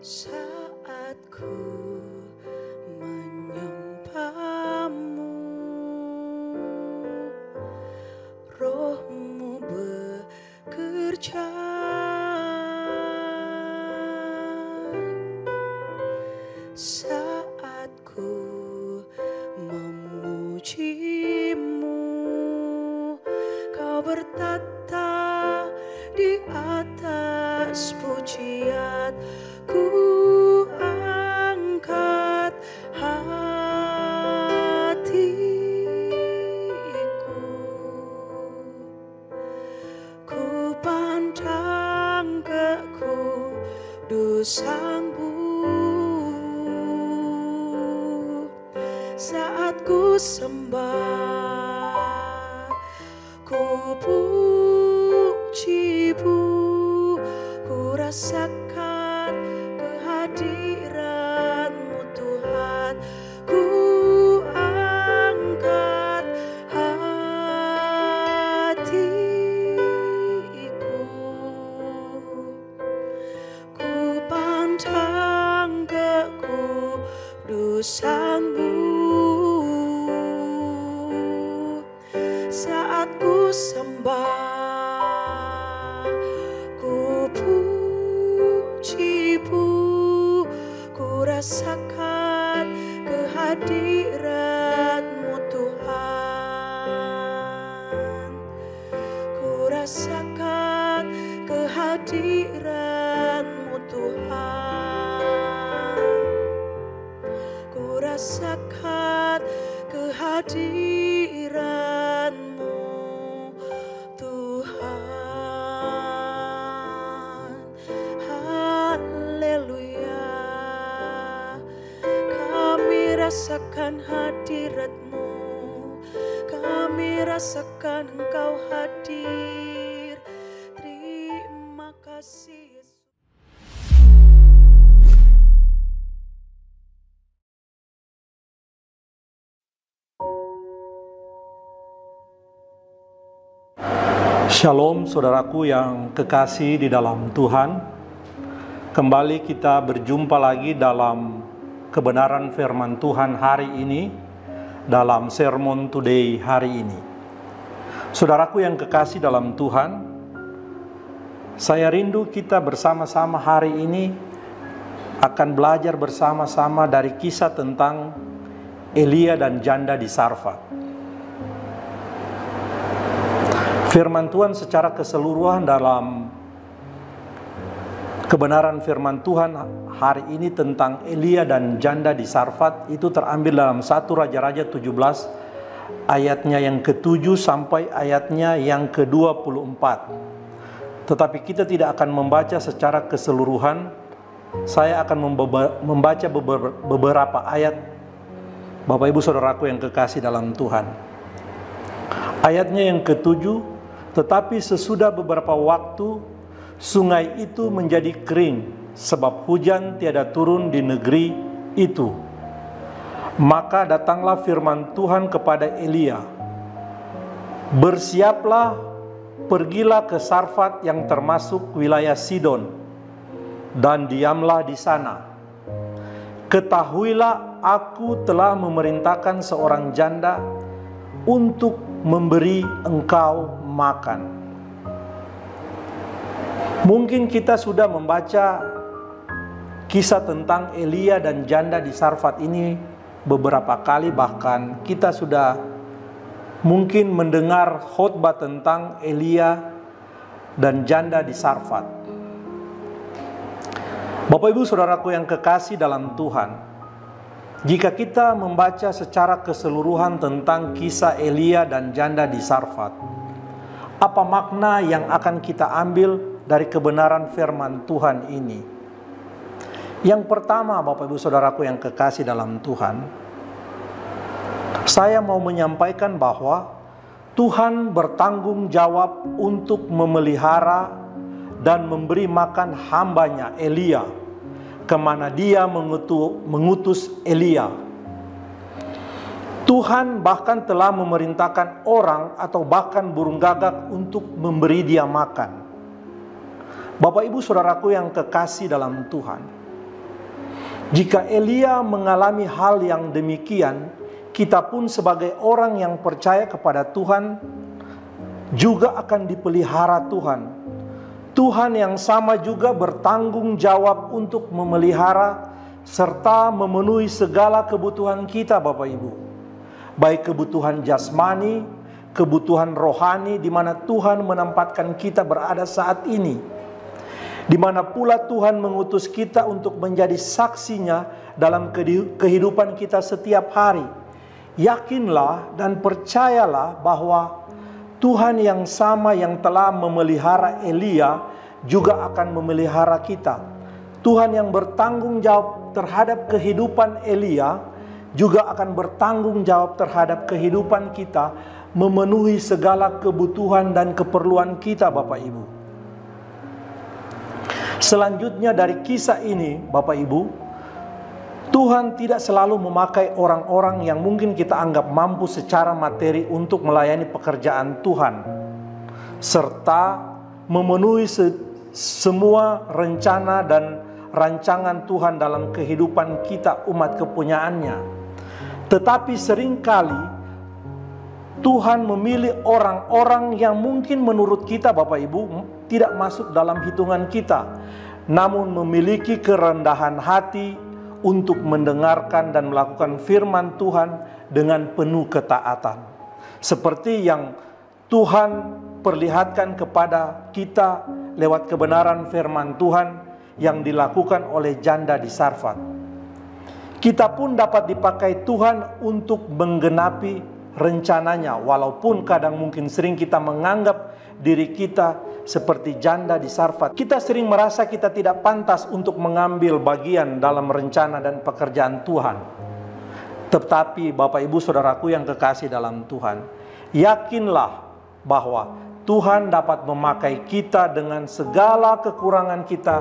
Saat ku menyembahmu, Roh-Mu bekerja. Saat ku memujimu, Kau bertata di atas pujian. Ku angkat hatiku, ku pandang ke kudusan-Mu. Saat ku sembah, ku puji-Mu, ku rasakan kehadiran-Mu Tuhan. Ku angkat hatiku, ku pandang ke kudusan-Mu. Saat ku sembah, ku puji-Mu, ku rasakan kehadiran-Mu Tuhan. Ku rasakan kehadiran-Mu Tuhan. Ku rasakan kehadiran-Mu Tuhan. Haleluya. Kami rasakan hadirat-Mu, kami rasakan Engkau hadir. Terima kasih Yesus. Shalom saudaraku yang kekasih di dalam Tuhan. Kembali kita berjumpa lagi dalam kebenaran firman Tuhan hari ini, dalam Sermon Today hari ini. Saudaraku yang kekasih dalam Tuhan, saya rindu kita bersama-sama hari ini akan belajar bersama-sama dari kisah tentang Elia dan janda di Sarfat. Firman Tuhan secara keseluruhan dalam kebenaran firman Tuhan hari ini tentang Elia dan janda di Sarfat itu terambil dalam 1 Raja-Raja 17 ayatnya yang ke-7 sampai ayatnya yang ke-24. Tetapi kita tidak akan membaca secara keseluruhan. Saya akan membaca beberapa ayat, Bapak Ibu Saudaraku yang kekasih dalam Tuhan. Ayatnya yang ke-7, tetapi sesudah beberapa waktu, sungai itu menjadi kering, sebab hujan tiada turun di negeri itu. Maka datanglah firman Tuhan kepada Elia, bersiaplah, pergilah ke Sarfat yang termasuk wilayah Sidon, dan diamlah di sana. Ketahuilah, aku telah memerintahkan seorang janda untuk memberi engkau makan. Mungkin kita sudah membaca kisah tentang Elia dan janda di Sarfat ini beberapa kali, bahkan kita sudah mungkin mendengar khotbah tentang Elia dan janda di Sarfat. Bapak Ibu Saudaraku yang kekasih dalam Tuhan, jika kita membaca secara keseluruhan tentang kisah Elia dan janda di Sarfat, apa makna yang akan kita ambil dari kebenaran firman Tuhan ini? Yang pertama, Bapak Ibu Saudaraku yang kekasih dalam Tuhan, saya mau menyampaikan bahwa Tuhan bertanggung jawab untuk memelihara dan memberi makan hambanya Elia kemana dia mengutus Elia. Tuhan bahkan telah memerintahkan orang atau bahkan burung gagak untuk memberi dia makan. Bapak Ibu Saudaraku yang kekasih dalam Tuhan, Jika Elia mengalami hal yang demikian, kita pun sebagai orang yang percaya kepada Tuhan juga akan dipelihara Tuhan. Tuhan yang sama juga bertanggung jawab untuk memelihara serta memenuhi segala kebutuhan kita, Bapak Ibu. Baik kebutuhan jasmani, kebutuhan rohani, di mana Tuhan menempatkan kita berada saat ini. Di mana pula Tuhan mengutus kita untuk menjadi saksinya dalam kehidupan kita setiap hari. Yakinlah dan percayalah bahwa Tuhan yang sama yang telah memelihara Elia juga akan memelihara kita. Tuhan yang bertanggung jawab terhadap kehidupan Elia juga akan bertanggung jawab terhadap kehidupan kita, memenuhi segala kebutuhan dan keperluan kita, Bapak Ibu. Selanjutnya dari kisah ini, Bapak Ibu, Tuhan tidak selalu memakai orang-orang yang mungkin kita anggap mampu secara materi untuk melayani pekerjaan Tuhan, serta memenuhi semua rencana dan rancangan Tuhan dalam kehidupan kita umat kepunyaannya. Tetapi seringkali Tuhan memilih orang-orang yang mungkin menurut kita, Bapak Ibu, tidak masuk dalam hitungan kita, namun memiliki kerendahan hati untuk mendengarkan dan melakukan firman Tuhan dengan penuh ketaatan. Seperti yang Tuhan perlihatkan kepada kita lewat kebenaran firman Tuhan yang dilakukan oleh janda di Sarfat. Kita pun dapat dipakai Tuhan untuk menggenapi rencananya, walaupun kadang mungkin sering kita menganggap diri kita seperti janda di Sarfat. Kita sering merasa kita tidak pantas untuk mengambil bagian dalam rencana dan pekerjaan Tuhan. Tetapi Bapak Ibu Saudaraku yang kekasih dalam Tuhan, yakinlah bahwa Tuhan dapat memakai kita dengan segala kekurangan kita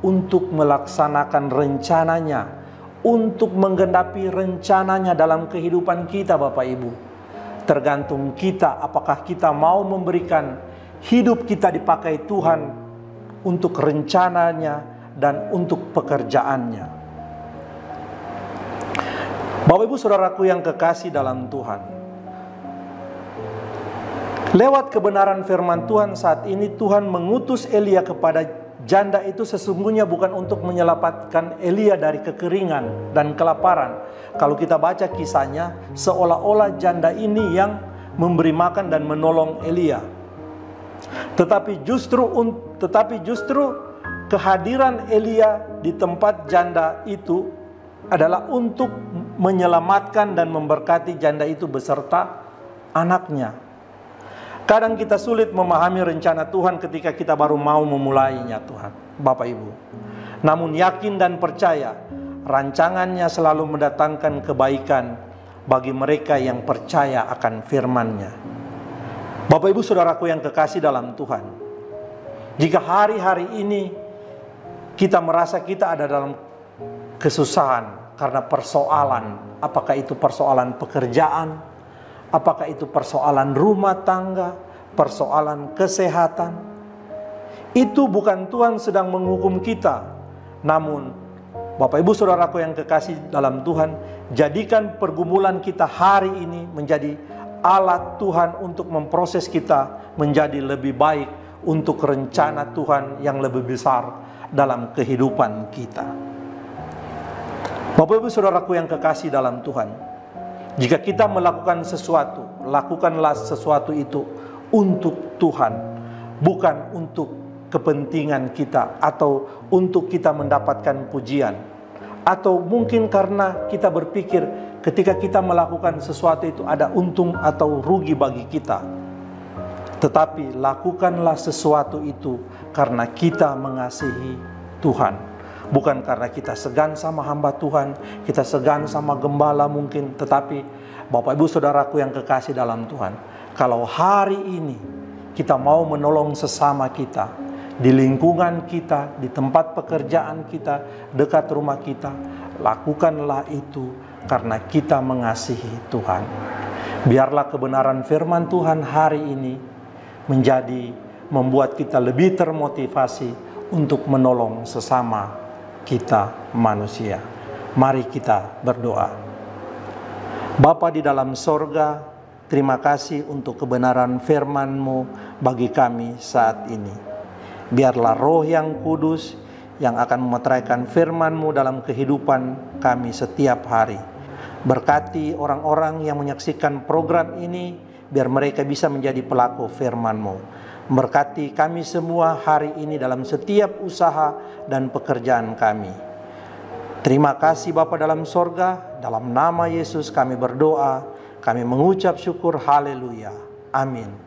untuk melaksanakan rencananya, untuk menggenapi rencananya dalam kehidupan kita, Bapak Ibu. Tergantung kita apakah kita mau memberikan hidup kita dipakai Tuhan untuk rencananya dan untuk pekerjaannya. Bapak Ibu Saudaraku yang kekasih dalam Tuhan, lewat kebenaran firman Tuhan saat ini Tuhan mengutus Elia kepada janda itu sesungguhnya bukan untuk menyelamatkan Elia dari kekeringan dan kelaparan. Kalau kita baca kisahnya, seolah-olah janda ini yang memberi makan dan menolong Elia. Tetapi justru kehadiran Elia di tempat janda itu adalah untuk menyelamatkan dan memberkati janda itu beserta anaknya. Kadang kita sulit memahami rencana Tuhan ketika kita baru mau memulainya, Tuhan, Bapak Ibu. Namun yakin dan percaya, rancangannya selalu mendatangkan kebaikan bagi mereka yang percaya akan firman-Nya. Bapak Ibu Saudaraku yang kekasih dalam Tuhan, jika hari-hari ini kita merasa kita ada dalam kesusahan karena persoalan, apakah itu persoalan pekerjaan, apakah itu persoalan rumah tangga, persoalan kesehatan, itu bukan Tuhan sedang menghukum kita. Namun Bapak Ibu Saudaraku yang kekasih dalam Tuhan, jadikan pergumulan kita hari ini menjadi alat Tuhan untuk memproses kita menjadi lebih baik untuk rencana Tuhan yang lebih besar dalam kehidupan kita. Bapak Ibu Saudaraku yang kekasih dalam Tuhan, jika kita melakukan sesuatu, lakukanlah sesuatu itu untuk Tuhan, bukan untuk kepentingan kita atau untuk kita mendapatkan pujian. Atau mungkin karena kita berpikir ketika kita melakukan sesuatu itu ada untung atau rugi bagi kita. Tetapi lakukanlah sesuatu itu karena kita mengasihi Tuhan. Bukan karena kita segan sama hamba Tuhan, kita segan sama gembala mungkin. Tetapi Bapak Ibu Saudaraku yang kekasih dalam Tuhan, kalau hari ini kita mau menolong sesama kita, di lingkungan kita, di tempat pekerjaan kita, dekat rumah kita, lakukanlah itu karena kita mengasihi Tuhan. Biarlah kebenaran firman Tuhan hari ini membuat kita lebih termotivasi untuk menolong sesama kita, manusia. Mari kita berdoa. Bapa di dalam sorga, terima kasih untuk kebenaran firman-Mu bagi kami saat ini. Biarlah Roh yang Kudus yang akan memeteraikan firman-Mu dalam kehidupan kami setiap hari. Berkati orang-orang yang menyaksikan program ini, biar mereka bisa menjadi pelaku firman-Mu. Berkati kami semua hari ini dalam setiap usaha dan pekerjaan kami. Terima kasih Bapa dalam sorga, dalam nama Yesus kami berdoa, kami mengucap syukur, haleluya, amin.